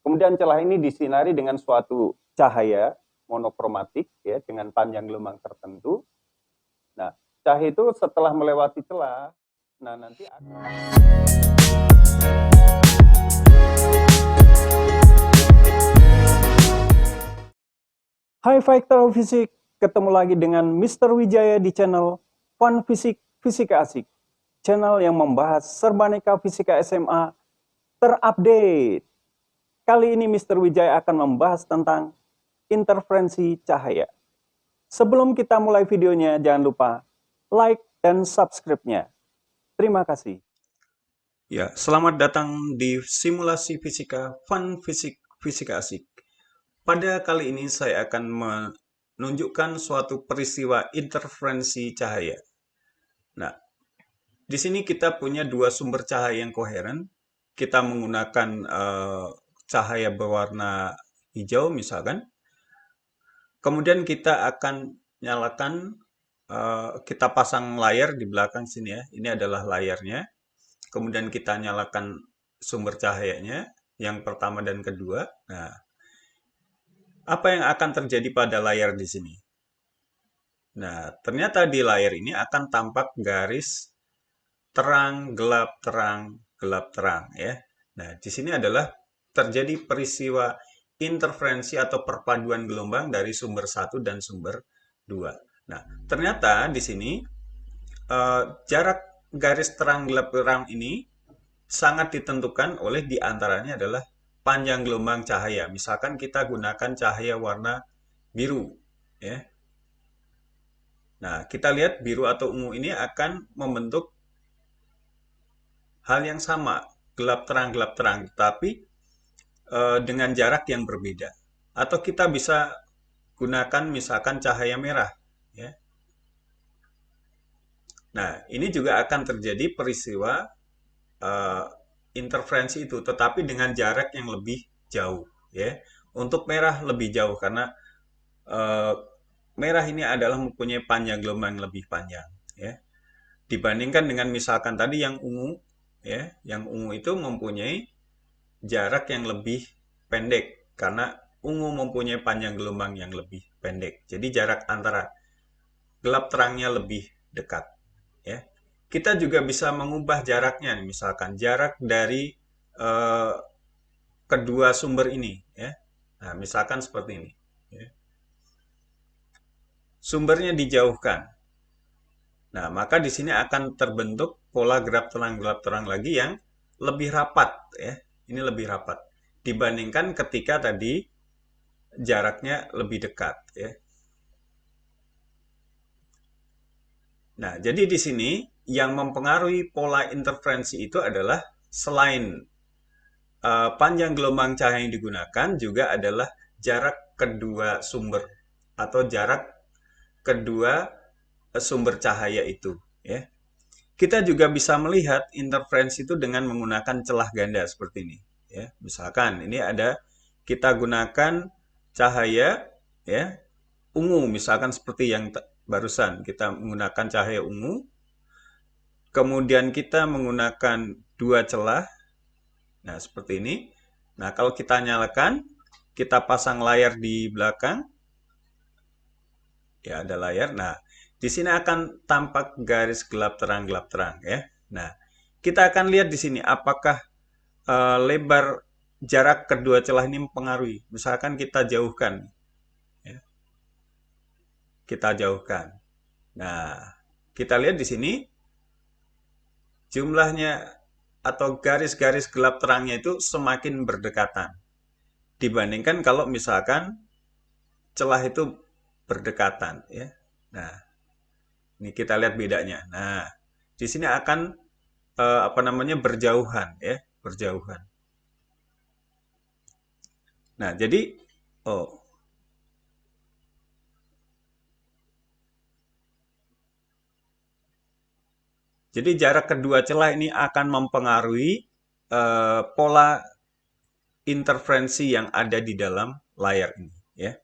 Kemudian celah ini disinari dengan suatu cahaya monokromatik ya dengan panjang gelombang tertentu. Nah, cahaya itu setelah melewati celah, nah nanti Hai Fighter Fisik, ketemu lagi dengan Mr. Wijaya di channel Fun Fisik Fisika Asik. Channel yang membahas serbaneka fisika SMA terupdate. Kali ini Mr. Wijaya akan membahas tentang interferensi cahaya. Sebelum kita mulai videonya, jangan lupa like dan subscribe-nya. Terima kasih. Ya, selamat datang di simulasi fisika Fun Fisik Fisika Asik. Pada kali ini saya akan menunjukkan suatu peristiwa interferensi cahaya. Nah, di sini kita punya dua sumber cahaya yang koheren. Kita menggunakan cahaya berwarna hijau misalkan. Kemudian kita akan nyalakan, kita pasang layar di belakang sini ya. Ini adalah layarnya. Kemudian kita nyalakan sumber cahayanya, yang pertama dan kedua. Nah, apa yang akan terjadi pada layar di sini? Nah, ternyata di layar ini akan tampak garis terang, gelap, terang ya. Nah, di sini adalah terjadi peristiwa interferensi atau perpaduan gelombang dari sumber 1 dan sumber 2. Nah, ternyata di sini jarak garis terang, gelap, terang ini sangat ditentukan oleh diantaranya adalah panjang gelombang cahaya. Misalkan kita gunakan cahaya warna biru ya. Nah, kita lihat biru atau ungu ini akan membentuk hal yang sama, gelap terang, tapi dengan jarak yang berbeda. Atau kita bisa gunakan misalkan cahaya merah. Ya. Nah, ini juga akan terjadi peristiwa interferensi itu, tetapi dengan jarak yang lebih jauh. Ya. Untuk merah lebih jauh karena merah ini adalah mempunyai panjang gelombang yang lebih panjang. Ya. Dibandingkan dengan misalkan tadi yang ungu, ya, yang ungu itu mempunyai jarak yang lebih pendek karena ungu mempunyai panjang gelombang yang lebih pendek. Jadi jarak antara gelap terangnya lebih dekat. Ya. Kita juga bisa mengubah jaraknya, misalkan jarak dari kedua sumber ini. Ya. Nah, misalkan seperti ini. Ya. Sumbernya dijauhkan. Nah, maka di sini akan terbentuk pola gelap terang lagi yang lebih rapat. Ya. Ini lebih rapat dibandingkan ketika tadi jaraknya lebih dekat. Ya. Nah, jadi di sini yang mempengaruhi pola interferensi itu adalah selain panjang gelombang cahaya yang digunakan, juga adalah jarak kedua sumber atau jarak kedua sumber cahaya itu. Ya. Kita juga bisa melihat interferensi itu dengan menggunakan celah ganda seperti ini. Ya. Misalkan ini ada kita gunakan cahaya ya ungu, misalkan seperti yang barusan kita menggunakan cahaya ungu, kemudian kita menggunakan dua celah, nah seperti ini. Nah, kalau kita nyalakan, kita pasang layar di belakang, ya ada layar. Nah, di sini akan tampak garis gelap terang ya. Nah, kita akan lihat di sini apakah lebar jarak kedua celah ini mempengaruhi. Misalkan kita jauhkan, ya. Kita jauhkan. Nah, kita lihat di sini jumlahnya atau garis-garis gelap terangnya itu semakin berdekatan dibandingkan kalau misalkan celah itu berdekatan ya. Nah, ini kita lihat bedanya. Nah, di sini akan berjauhan ya, berjauhan. Nah, jadi jadi jarak kedua celah ini akan mempengaruhi pola interferensi yang ada di dalam layar ini. Ya.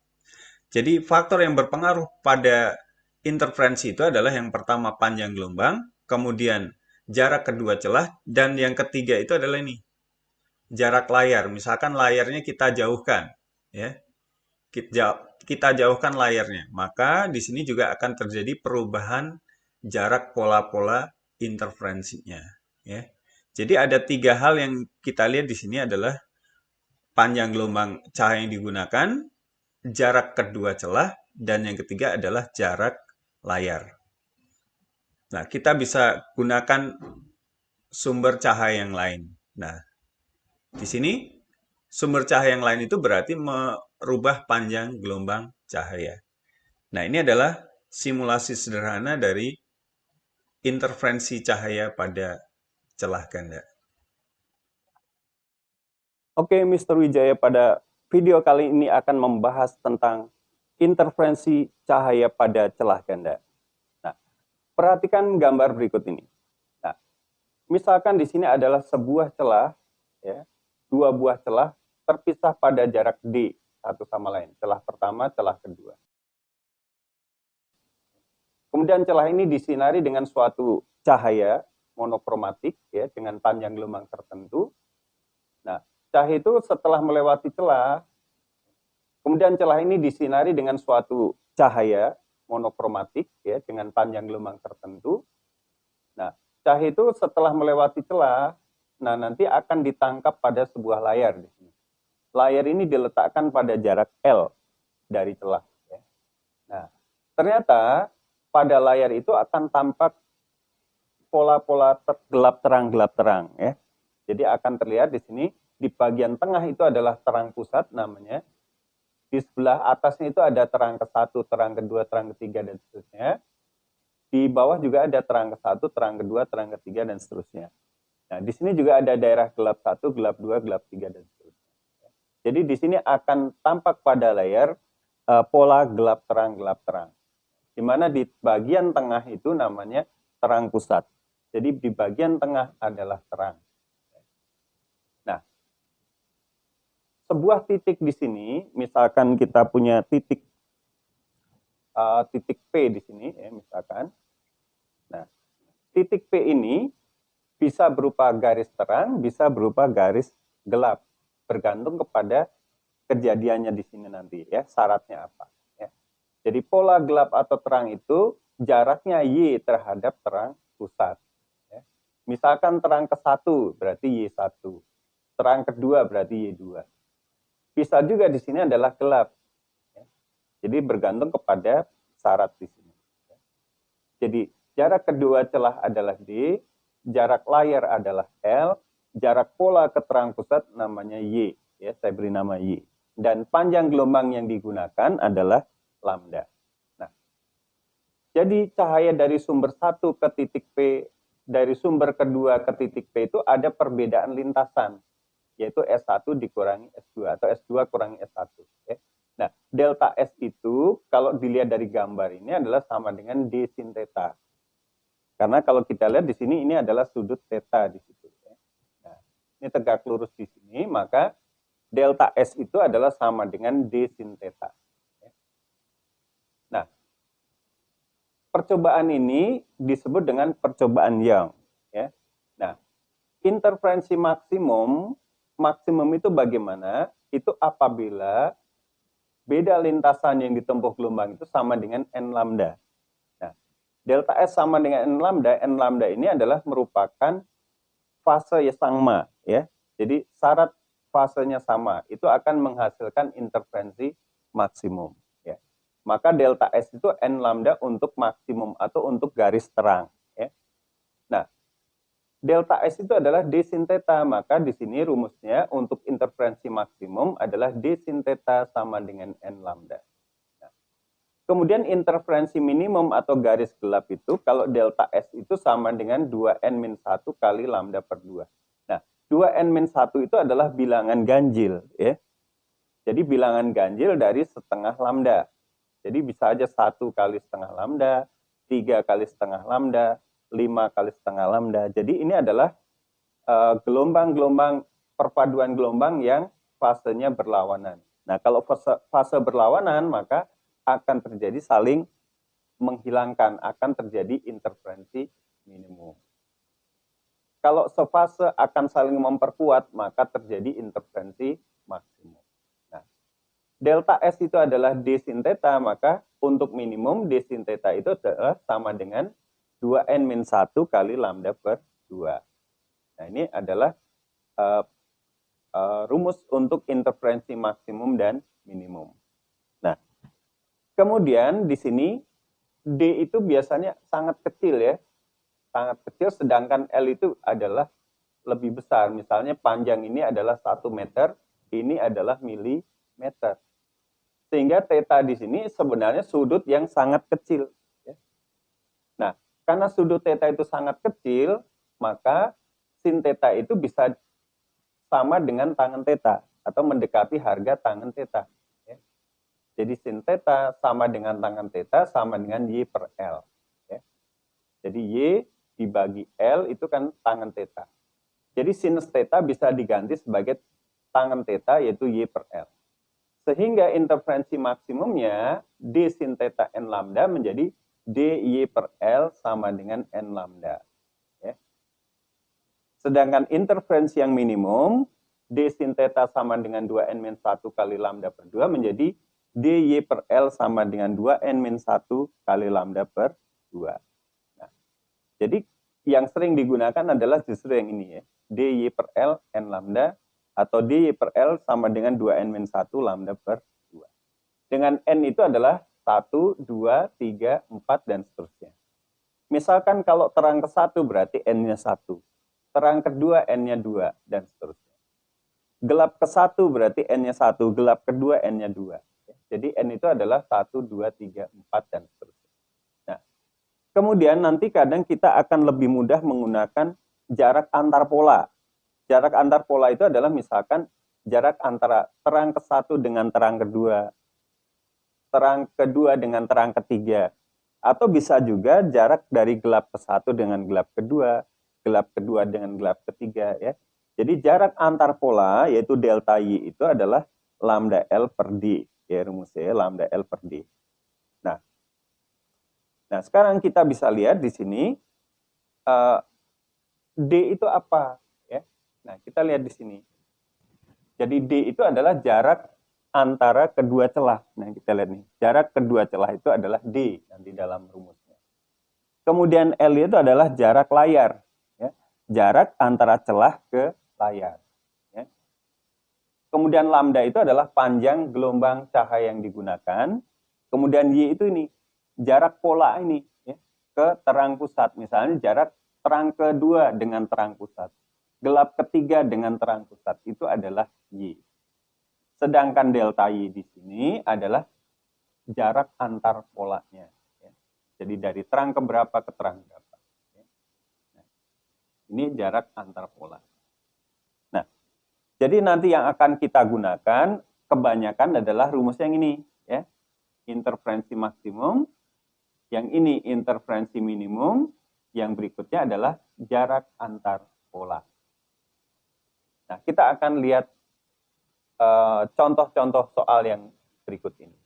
Jadi faktor yang berpengaruh pada interferensi itu adalah yang pertama panjang gelombang, kemudian jarak kedua celah, dan yang ketiga itu adalah ini, jarak layar. Misalkan layarnya kita jauhkan, ya. Kita jauhkan layarnya, maka di sini juga akan terjadi perubahan jarak pola-pola interferensinya, ya. Jadi ada 3 hal yang kita lihat di sini adalah panjang gelombang cahaya yang digunakan, jarak kedua celah, dan yang ketiga adalah jarak layar. Nah, kita bisa gunakan sumber cahaya yang lain. Nah, di sini sumber cahaya yang lain itu berarti merubah panjang gelombang cahaya. Nah, ini adalah simulasi sederhana dari interferensi cahaya pada celah ganda. Oke, Mr. Wijaya, pada video kali ini akan membahas tentang interferensi cahaya pada celah ganda. Nah, perhatikan gambar berikut ini. Nah, misalkan di sini adalah sebuah celah, ya, 2 buah celah terpisah pada jarak D satu sama lain. Celah pertama, celah kedua. Kemudian celah ini disinari dengan suatu cahaya monokromatik, ya, dengan panjang gelombang tertentu. Nah, cahaya itu setelah melewati celah, kemudian celah ini disinari dengan suatu cahaya monokromatik, ya, dengan panjang gelombang tertentu. Nah, cahaya itu setelah melewati celah, nah nanti akan ditangkap pada sebuah layar di sini. Layar ini diletakkan pada jarak L dari celah. Ya. Nah, ternyata pada layar itu akan tampak pola-pola gelap terang, ya. Jadi akan terlihat di sini di bagian tengah itu adalah terang pusat namanya. Di sebelah atasnya itu ada terang ke-1, terang kedua, terang ketiga, dan seterusnya. Di bawah juga ada terang ke-1, terang kedua, terang ketiga, dan seterusnya. Nah, di sini juga ada daerah gelap 1, gelap 2, gelap 3, dan seterusnya. Jadi di sini akan tampak pada layar pola gelap terang, di mana di bagian tengah itu namanya terang pusat. Jadi di bagian tengah adalah terang. Nah, sebuah titik di sini, misalkan kita punya titik P di sini, ya, misalkan. Nah, titik P ini bisa berupa garis terang, bisa berupa garis gelap, bergantung kepada kejadiannya di sini nanti, ya, syaratnya apa. Ya. Jadi pola gelap atau terang itu jaraknya Y terhadap terang pusat. Ya. Misalkan terang ke-1 berarti Y1, terang kedua berarti Y2. Bisa juga di sini adalah gelap. Ya. Jadi bergantung kepada syarat di sini. Ya. Jadi jarak kedua celah adalah D, jarak layar adalah L, jarak pola ke terang pusat namanya Y. Ya, saya beri nama Y. Dan panjang gelombang yang digunakan adalah lambda. Nah, jadi cahaya dari sumber 1 ke titik P, dari sumber kedua ke titik P itu ada perbedaan lintasan, yaitu S1 dikurangi S2 atau S2 kurangi S1. Ya. Nah, delta S itu kalau dilihat dari gambar ini adalah sama dengan D sin theta. Karena kalau kita lihat di sini ini adalah sudut theta di situ. Ya. Nah, ini tegak lurus di sini, maka delta S itu adalah sama dengan D sin theta. Nah, percobaan ini disebut dengan percobaan Young. Ya. Nah, interferensi maksimum itu bagaimana? Itu apabila beda lintasan yang ditempuh gelombang itu sama dengan N lambda. Nah, delta S sama dengan N lambda ini adalah merupakan fase yang sama. Ya. Jadi syarat fasenya sama, itu akan menghasilkan interferensi maksimum. Ya. Maka delta S itu N lambda untuk maksimum atau untuk garis terang. Ya. Nah, delta S itu adalah D sin theta, maka di sini rumusnya untuk interferensi maksimum adalah D sin theta sama dengan N lambda. Nah, kemudian interferensi minimum atau garis gelap itu kalau delta S itu sama dengan 2N-1 kali lambda per 2. 2N-1 itu adalah bilangan ganjil. Ya. Jadi bilangan ganjil dari setengah lambda. Jadi bisa aja 1 kali setengah lambda, 3 kali setengah lambda, 5 kali setengah lambda. Jadi ini adalah gelombang-gelombang, perpaduan gelombang yang fasenya berlawanan. Nah, kalau fase berlawanan, maka akan terjadi saling menghilangkan, akan terjadi interferensi minimum. Kalau sefase akan saling memperkuat, maka terjadi interferensi maksimum. Nah, delta S itu adalah D sin theta, maka untuk minimum D sin theta itu adalah sama dengan 2n-1 kali lambda per 2. Nah, ini adalah rumus untuk interferensi maksimum dan minimum. Nah, kemudian di sini D itu biasanya sangat kecil ya, sangat kecil, sedangkan L itu adalah lebih besar. Misalnya panjang ini adalah 1 meter, ini adalah milimeter. Sehingga theta di sini sebenarnya sudut yang sangat kecil. Ya. Nah, karena sudut theta itu sangat kecil, maka sin theta itu bisa sama dengan tangen theta atau mendekati harga tangen theta. Ya. Jadi sin theta sama dengan tangen theta sama dengan Y per L. Ya. Jadi Y dibagi L itu kan tangen theta. Jadi sinus theta bisa diganti sebagai tangen theta yaitu Y per L. Sehingga interferensi maksimumnya D sin theta N lambda menjadi DY per L sama dengan N lambda. Ya. Sedangkan interferensi yang minimum, D sin theta sama dengan 2N-1 kali lambda per 2 menjadi DY per L sama dengan 2N-1 kali lambda per 2. Nah, jadi yang sering digunakan adalah justru yang ini ya, DY per L N lambda atau DY per L sama dengan 2N-1 lambda per 2. Dengan N itu adalah 1, 2, 3, 4, dan seterusnya. Misalkan kalau terang ke-1 berarti N-nya 1. Terang kedua N-nya 2, dan seterusnya. Gelap ke-1 berarti N-nya 1. Gelap kedua N-nya 2. Jadi N itu adalah 1, 2, 3, 4, dan seterusnya. Nah, kemudian nanti kadang kita akan lebih mudah menggunakan jarak antar pola. Jarak antar pola itu adalah misalkan jarak antara terang ke-1 dengan terang kedua, terang kedua dengan terang ketiga, atau bisa juga jarak dari gelap ke-1 dengan gelap kedua dengan gelap ketiga ya. Jadi jarak antar pola yaitu delta Y itu adalah lambda L per D ya, rumusnya lambda L per D. Nah, sekarang kita bisa lihat di sini D itu apa ya. Nah, kita lihat di sini. Jadi D itu adalah jarak antara kedua celah. Nah, kita lihat nih. Jarak kedua celah itu adalah D nanti dalam rumusnya. Kemudian L itu adalah jarak layar. Ya. Jarak antara celah ke layar. Ya. Kemudian lambda itu adalah panjang gelombang cahaya yang digunakan. Kemudian Y itu ini. Jarak pola ini ya, ke terang pusat. Misalnya jarak terang kedua dengan terang pusat. Gelap ketiga dengan terang pusat. Itu adalah Y. Sedangkan delta Y di sini adalah jarak antar polanya. Ya. Jadi dari terang ke berapa ke terang berapa. Ya. Nah, ini jarak antar pola. Nah, jadi nanti yang akan kita gunakan kebanyakan adalah rumus yang ini. Ya. Interferensi maksimum. Yang ini interferensi minimum. Yang berikutnya adalah jarak antar pola. Nah, kita akan lihat contoh-contoh soal yang berikut ini.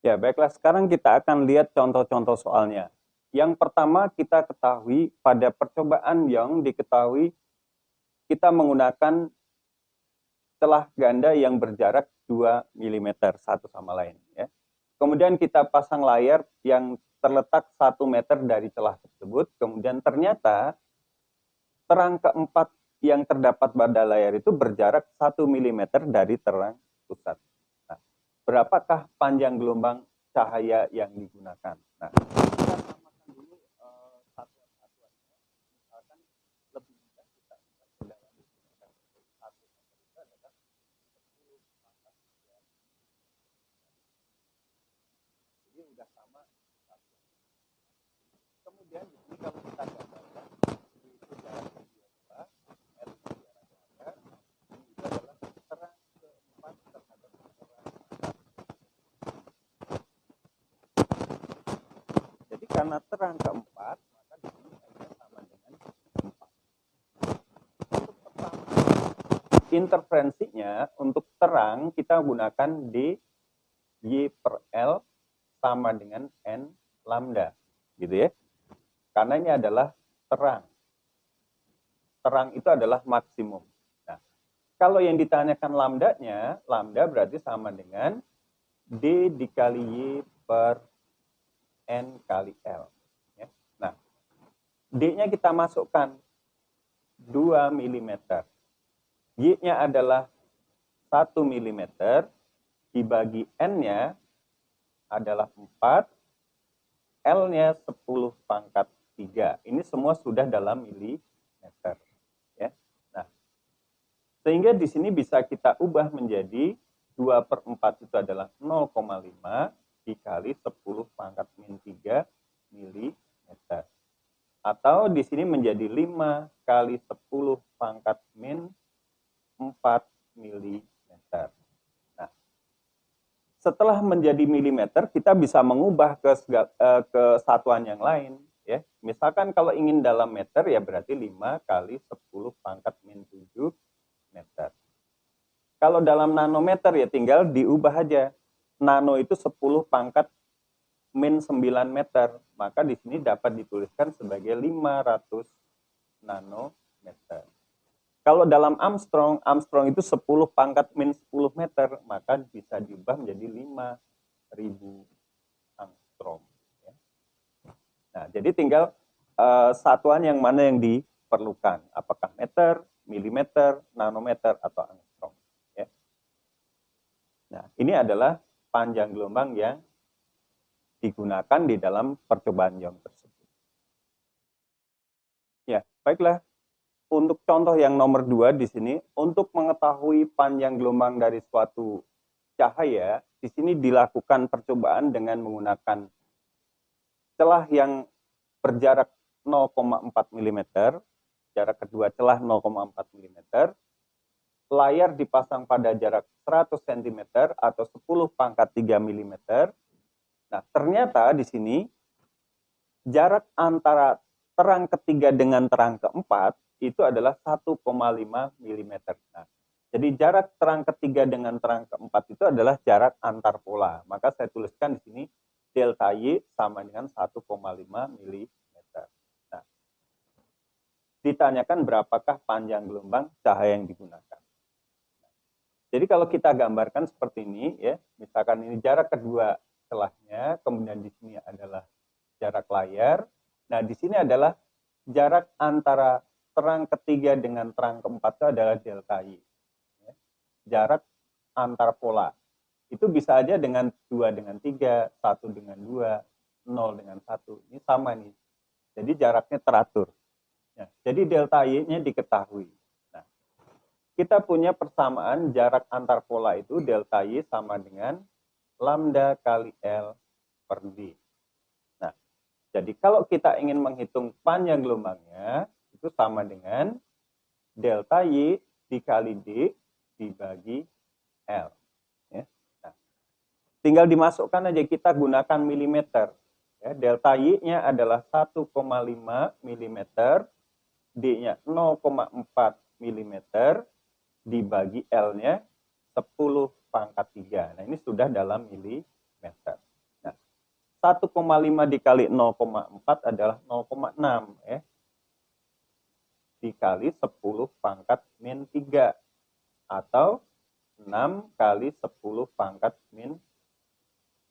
Ya, baiklah. Sekarang kita akan lihat contoh-contoh soalnya. Yang pertama kita ketahui pada percobaan Young diketahui kita menggunakan celah ganda yang berjarak 2 mm satu sama lain. Ya. Kemudian kita pasang layar yang terletak 1 meter dari celah tersebut. Kemudian ternyata terang keempat yang terdapat pada layar itu berjarak 1 mm dari terang pusat. Nah, berapakah panjang gelombang cahaya yang digunakan? Nah, kita samakan dulu satuan-satuannya. Misalkan lebih mudah kita dalam digunakan 1 meter itu adalah 10 pangkat 3. Jadi sudah sama satuan. Kemudian di sini kalau kita gambarkan itu jarak karena terang keempat, maka di sini L-nya sama dengan 4. Untuk pertama, interferensinya untuk terang kita gunakan D Y per L sama dengan N lambda, gitu ya. Karena ini adalah terang. Terang itu adalah maksimum. Nah, kalau yang ditanyakan lambdanya, lambda berarti sama dengan D dikali Y per N kali L. Ya. Nah, D-nya kita masukkan 2 mm. Y-nya adalah 1 mm, dibagi N-nya adalah 4, L-nya 10 pangkat 3. Ini semua sudah dalam milimeter. Ya. Nah, sehingga di sini bisa kita ubah menjadi 2/4 itu adalah 0,5 dikali 10 pangkat min 3 milimeter. Atau di sini menjadi 5 kali 10 pangkat min 4 milimeter. Nah, setelah menjadi milimeter, kita bisa mengubah ke satuan yang lain. Ya. Misalkan kalau ingin dalam meter, ya berarti 5 kali 10 pangkat min 7 meter. Kalau dalam nanometer, ya tinggal diubah aja. Nano itu 10 pangkat min 9 meter. Maka di sini dapat dituliskan sebagai 500 nanometer. Kalau dalam Armstrong, Armstrong itu 10 pangkat min 10 meter, maka bisa diubah menjadi 5.000 Armstrong. Ya. Nah, jadi tinggal satuan yang mana yang diperlukan. Apakah meter, milimeter, nanometer, atau Armstrong. Ya. Nah, ini adalah panjang gelombang yang digunakan di dalam percobaan Young tersebut. Ya, baiklah. Untuk contoh yang nomor 2 di sini, untuk mengetahui panjang gelombang dari suatu cahaya, di sini dilakukan percobaan dengan menggunakan celah yang berjarak 0,4 mm, jarak kedua celah 0,4 mm, layar dipasang pada jarak 100 cm atau 10 pangkat 3 mm. Nah, ternyata di sini jarak antara terang ketiga dengan terang keempat itu adalah 1,5 mm. Nah, jadi jarak terang ketiga dengan terang keempat itu adalah jarak antar pola. Maka saya tuliskan di sini delta Y sama dengan 1,5 mm. Nah, ditanyakan berapakah panjang gelombang cahaya yang digunakan. Jadi kalau kita gambarkan seperti ini, ya, misalkan ini jarak kedua celahnya, kemudian di sini adalah jarak layar. Nah, di sini adalah jarak antara terang ketiga dengan terang keempat itu adalah delta Y. Ya. Jarak antar pola. Itu bisa aja dengan 2 dengan 3, 1 dengan 2, 0 dengan 1. Ini sama nih. Jadi jaraknya teratur. Ya. Jadi delta Y-nya diketahui. Nah, kita punya persamaan jarak antar pola itu delta Y sama dengan lambda kali L per D. Nah, jadi kalau kita ingin menghitung panjang gelombangnya, itu sama dengan delta Y dikali D dibagi L. Ya. Nah, tinggal dimasukkan aja, kita gunakan milimeter. Ya, delta Y-nya adalah 1,5 mm, D-nya 0,4 mm, dibagi L-nya 10 pangkat 3. Nah, ini sudah dalam milimeter. Nah, 1,5 dikali 0,4 adalah 0,6. Ya. Dikali 10 pangkat min 3 atau 6 kali 10 pangkat min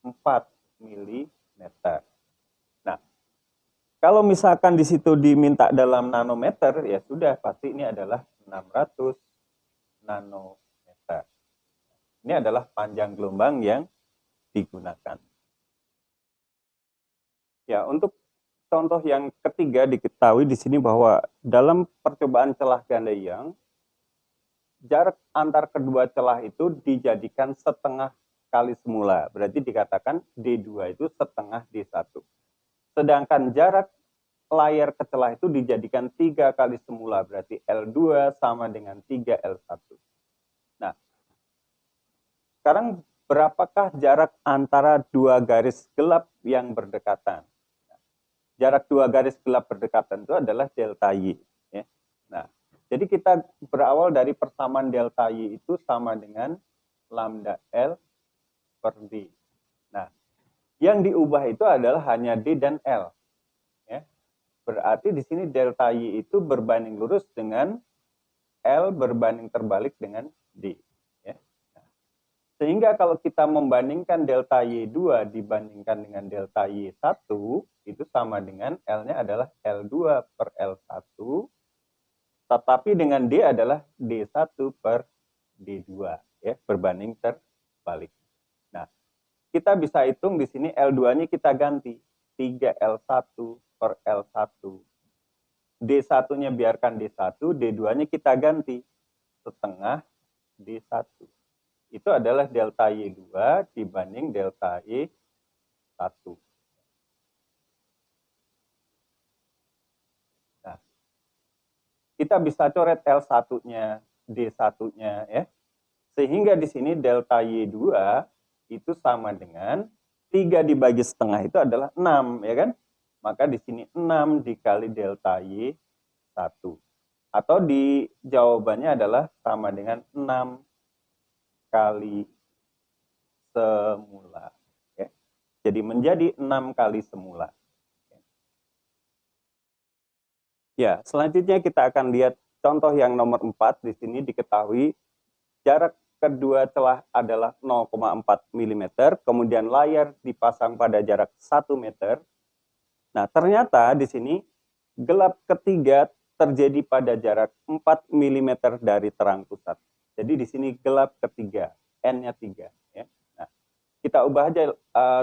4 mm. Nah, kalau misalkan di situ diminta dalam nanometer, ya sudah pasti ini adalah 600 nanometer. Ini adalah panjang gelombang yang digunakan. Ya, untuk contoh yang ketiga diketahui di sini bahwa dalam percobaan celah ganda Young, jarak antar kedua celah itu dijadikan setengah kali semula. Berarti dikatakan D2 itu setengah D1. Sedangkan jarak layar ke celah itu dijadikan 3 kali semula. Berarti L2 sama dengan 3L1. Nah, sekarang berapakah jarak antara dua garis gelap yang berdekatan? Jarak dua garis gelap berdekatan itu adalah delta Y. Ya. Nah, jadi kita berawal dari persamaan delta Y itu sama dengan lambda L per D. Nah, yang diubah itu adalah hanya D dan L. Ya. Berarti di sini delta Y itu berbanding lurus dengan L berbanding terbalik dengan D. Ya. Sehingga kalau kita membandingkan delta Y2 dibandingkan dengan delta Y1, itu sama dengan L-nya adalah L2 per L1, tetapi dengan D adalah D1 per D2, ya, berbanding terbalik. Nah, kita bisa hitung di sini L2-nya kita ganti 3L1 per L1. D1-nya biarkan D1, D2-nya kita ganti setengah D1. Itu adalah delta Y2 dibanding delta Y1. Nah, kita bisa coret L1-nya, D1-nya, ya. Sehingga di sini delta Y2 itu sama dengan 3 dibagi setengah itu adalah 6, ya kan? Maka di sini 6 dikali delta Y1. Atau di jawabannya adalah sama dengan 6 kali semula. Ya. Jadi menjadi 6 kali semula. Ya, selanjutnya kita akan lihat contoh yang nomor 4. Di sini diketahui jarak kedua celah adalah 0,4 mm, kemudian layar dipasang pada jarak 1 meter. Nah, ternyata di sini gelap ketiga terjadi pada jarak 4 mm dari terang pusat. Jadi di sini gelap ketiga, N-nya 3. Ya. Nah, kita ubah aja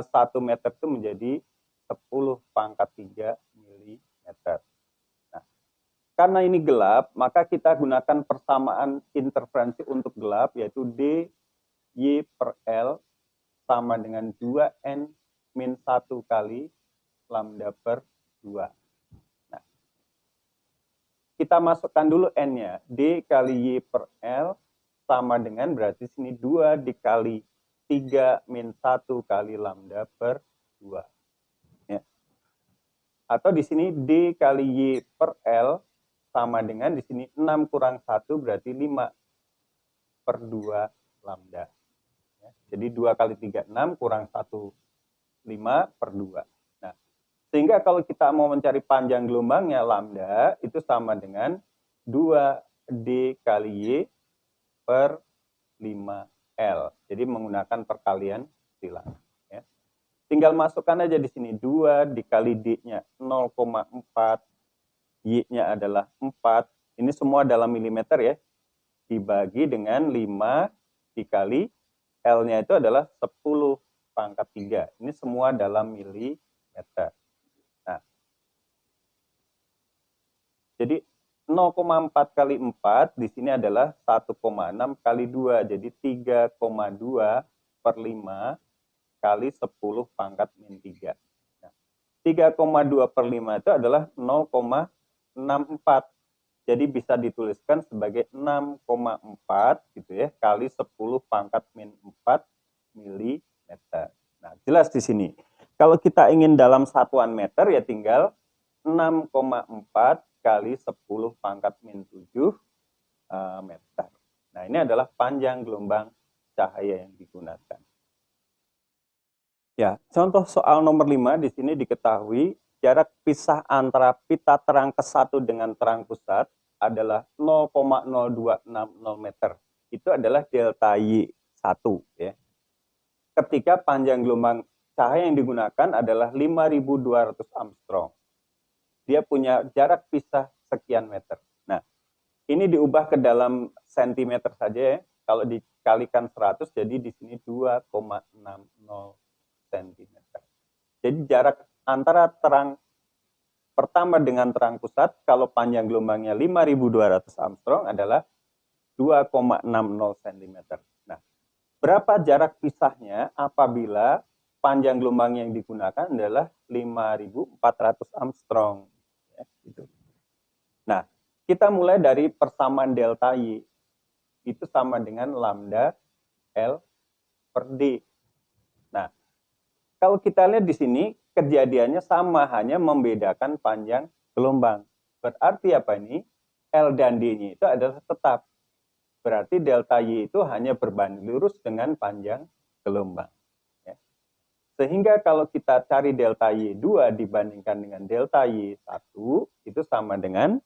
1 meter itu menjadi 10 pangkat 3 mm. Nah, karena ini gelap, maka kita gunakan persamaan interferensi untuk gelap, yaitu D Y per L sama dengan 2N min 1 kali lambda per 2. Nah, kita masukkan dulu N-nya. D kali Y per L sama dengan berarti sini 2 dikali 3 min 1 kali lambda per 2. Ya. Atau di sini D kali Y per L sama dengan di sini 6 kurang 1 berarti 5 per 2 lambda. Ya. Jadi 2 kali 3, 6 kurang 1, 5 per 2. Sehingga kalau kita mau mencari panjang gelombangnya lambda itu sama dengan 2D kali Y per 5L. Jadi menggunakan perkalian silang. Ya. Tinggal masukkan aja di sini 2 dikali D-nya 0,4, Y-nya adalah 4. Ini semua dalam milimeter ya. Dibagi dengan 5 dikali L-nya itu adalah 10 pangkat 3. Ini semua dalam milimeter. Jadi 0,4 kali 4 di sini adalah 1,6 kali 2. Jadi 3,2 per 5 kali 10 pangkat min 3. Nah, 3,2 per 5 itu adalah 0,64. Jadi bisa dituliskan sebagai 6,4 gitu ya kali 10 pangkat min 4 milimeter. Nah, jelas di sini. Kalau kita ingin dalam satuan meter ya tinggal 6,4 kali 10 pangkat min 7 meter. Nah, ini adalah panjang gelombang cahaya yang digunakan. Ya, contoh soal nomor 5 di sini diketahui jarak pisah antara pita terang ke-1 dengan terang pusat adalah 0,0260 meter. Itu adalah delta Y1 ya. Ketika panjang gelombang cahaya yang digunakan adalah 5.200 Armstrong. Dia punya jarak pisah sekian meter. Nah, ini diubah ke dalam sentimeter saja ya. Kalau dikalikan 100, jadi di sini 2,60 cm. Jadi jarak antara terang pertama dengan terang pusat, kalau panjang gelombangnya 5.200 Armstrong adalah 2,60 cm. Nah, berapa jarak pisahnya apabila panjang gelombang yang digunakan adalah 5.400 Armstrong? Ya, gitu. Nah, kita mulai dari persamaan delta Y. Itu sama dengan lambda L per D. Nah, kalau kita lihat di sini, kejadiannya sama, hanya membedakan panjang gelombang. Berarti apa ini? L dan D-nya itu adalah tetap. Berarti delta Y itu hanya berbanding lurus dengan panjang gelombang. Ya. Sehingga kalau kita cari delta Y2 dibandingkan dengan delta Y1, itu sama dengan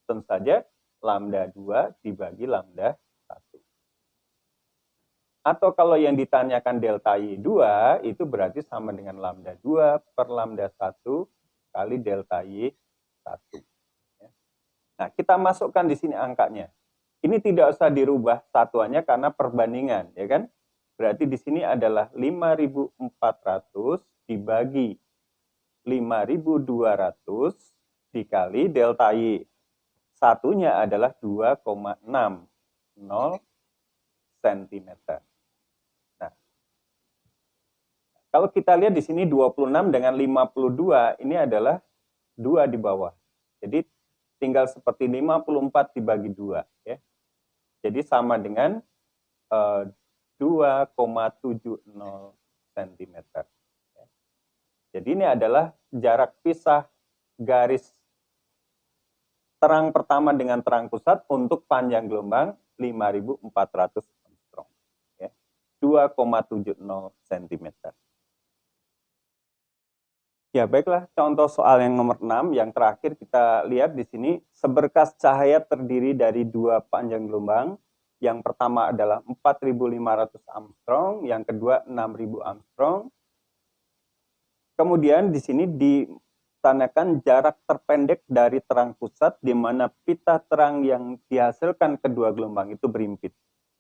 tentu saja lambda 2 dibagi lambda 1. Atau kalau yang ditanyakan delta Y2, itu berarti sama dengan lambda 2 per lambda 1 kali delta Y1. Nah, kita masukkan di sini angkanya. Ini tidak usah dirubah satuannya karena perbandingan, ya kan? Berarti di sini adalah 5.400 dibagi 5.200 dikali delta Y. Satunya adalah 2,60 cm. Nah, kalau kita lihat di sini 26 dengan 52, ini adalah 2 di bawah. Jadi tinggal seperti 54 dibagi 2. Ya. Jadi sama dengan 2,70 cm. Jadi ini adalah jarak pisah garis terang pertama dengan terang pusat untuk panjang gelombang 5.400 Armstrong. 2,70 cm. Ya, baiklah, contoh soal yang nomor 6, yang terakhir kita lihat di sini, seberkas cahaya terdiri dari 2 panjang gelombang. Yang pertama adalah 4.500 Armstrong, yang kedua 6.000 Armstrong. Kemudian di sini ditandakan jarak terpendek dari terang pusat, di mana pita terang yang dihasilkan kedua gelombang itu berimpit.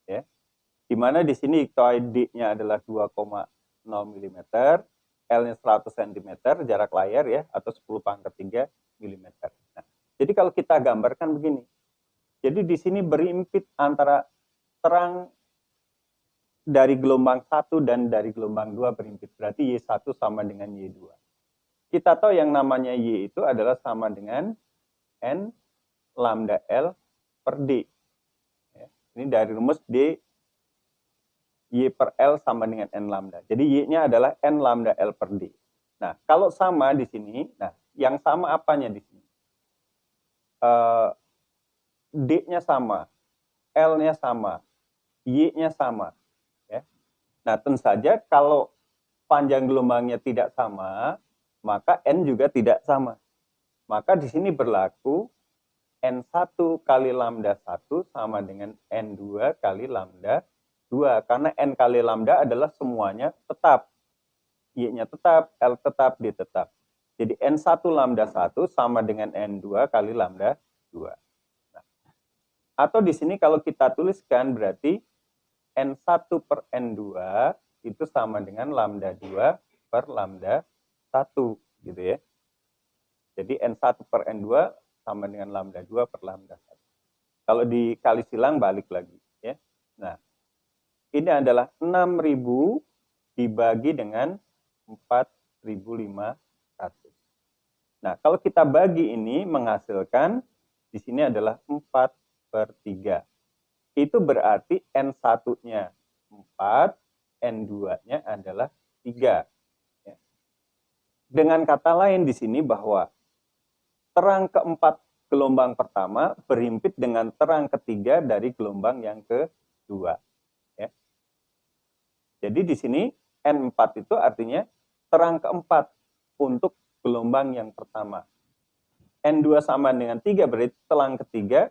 Ya. Di mana di sini D-nya adalah 2,0 mm, L-nya 100 cm, jarak layar ya, atau 10⁻³ mm. Nah, jadi kalau kita gambarkan begini, jadi di sini berimpit antara terang dari gelombang 1 dan dari gelombang 2 berimpit. Berarti Y1 sama dengan Y2. Kita tahu yang namanya Y itu adalah sama dengan N lambda L per D. Ya, ini dari rumus D, Y per L sama dengan N lambda. Jadi Y-nya adalah N lambda L per D. Nah, kalau sama di sini, nah yang sama apanya di sini? D-nya sama, L-nya sama, Y-nya sama. Ya. Nah, tentu saja kalau panjang gelombangnya tidak sama, maka N juga tidak sama. Maka di sini berlaku N1 kali lambda 1 sama dengan N2 kali lambda 2. Karena N kali lambda adalah semuanya tetap. Y-nya tetap, L tetap, D tetap. Jadi N1 lambda 1 sama dengan N2 kali lambda 2. Atau di sini kalau kita tuliskan berarti N1 per N2 itu sama dengan lambda 2 per lambda 1 gitu ya. Jadi N1 per N2 sama dengan lambda 2 per lambda 1. Kalau dikali silang balik lagi ya. Nah, ini adalah 6.000 dibagi dengan 4.500. Nah, kalau kita bagi ini menghasilkan di sini adalah 4/3. Itu berarti N1-nya 4, N2-nya adalah 3. Ya. Dengan kata lain di sini bahwa terang keempat gelombang pertama berimpit dengan terang ketiga dari gelombang yang kedua. Ya. Jadi di sini N4 itu artinya terang keempat untuk gelombang yang pertama. N2 sama dengan 3 berarti terang ketiga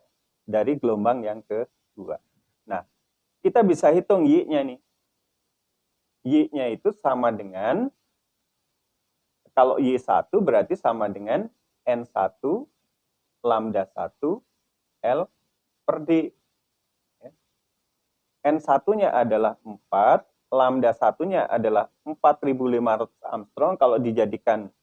dari gelombang yang kedua. Nah, kita bisa hitung Y-nya nih. Y-nya itu sama dengan, kalau Y1 berarti sama dengan N1 lambda 1 L per D. N1-nya adalah 4, lambda 1-nya adalah 4.500 Armstrong, kalau dijadikan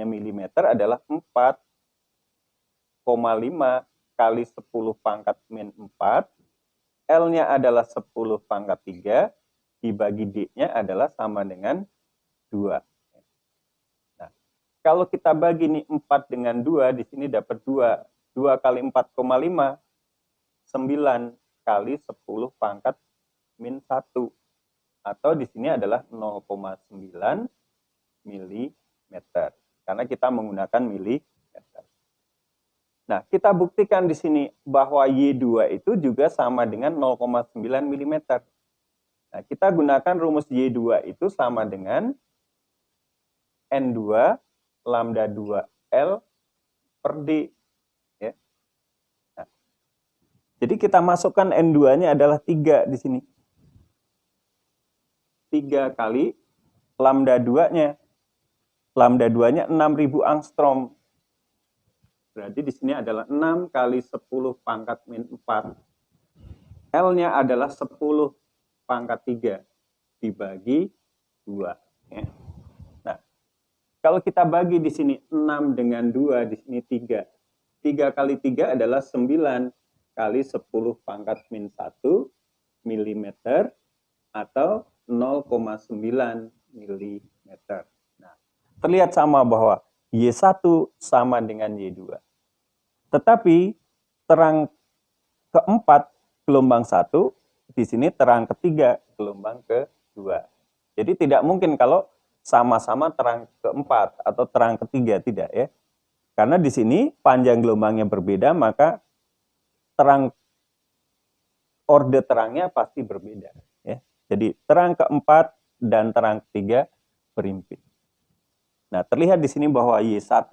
milimeter adalah 4,5 kali 10⁻⁴. L-nya adalah 10⁻³ dibagi D-nya adalah sama dengan 2. Nah, kalau kita bagi nih 4 dengan 2, di sini dapat 2. 2 kali 4,5, 9 kali 10⁻⁻⁴. Atau di sini adalah 0,9 milimeter. Karena kita menggunakan milimeter. Nah, kita buktikan di sini bahwa Y2 itu juga sama dengan 0,9 mm. Nah, kita gunakan rumus Y2 itu sama dengan N2 lambda 2L per D. Ya. Nah, jadi kita masukkan N2-nya adalah 3 di sini. 3 kali lambda 2-nya. Lambda 2-nya 6.000 angstrom. Berarti di sini adalah 6 kali 10 pangkat min 4. L-nya adalah 10 pangkat 3 dibagi 2. Ya. Nah, kalau kita bagi di sini 6 dengan 2, di sini 3. 3 kali 3 adalah 9 kali 10 pangkat min 1 mm atau 0,9 mm. Nah, terlihat sama bahwa Y1 sama dengan Y2. Tetapi terang keempat gelombang 1, di sini terang ketiga gelombang kedua. Jadi tidak mungkin kalau sama-sama terang keempat atau terang ketiga, tidak ya. Karena di sini panjang gelombangnya berbeda, maka terang orde terangnya pasti berbeda ya. Jadi terang keempat dan terang ketiga berimpit. Nah, terlihat di sini bahwa Y1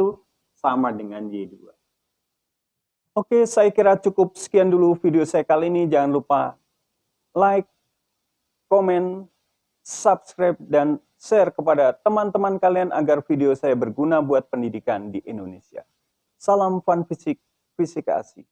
sama dengan Y2. Oke, saya kira cukup sekian dulu video saya kali ini. Jangan lupa like, komen, subscribe, dan share kepada teman-teman kalian agar video saya berguna buat pendidikan di Indonesia. Salam fun fisik, fisika asik.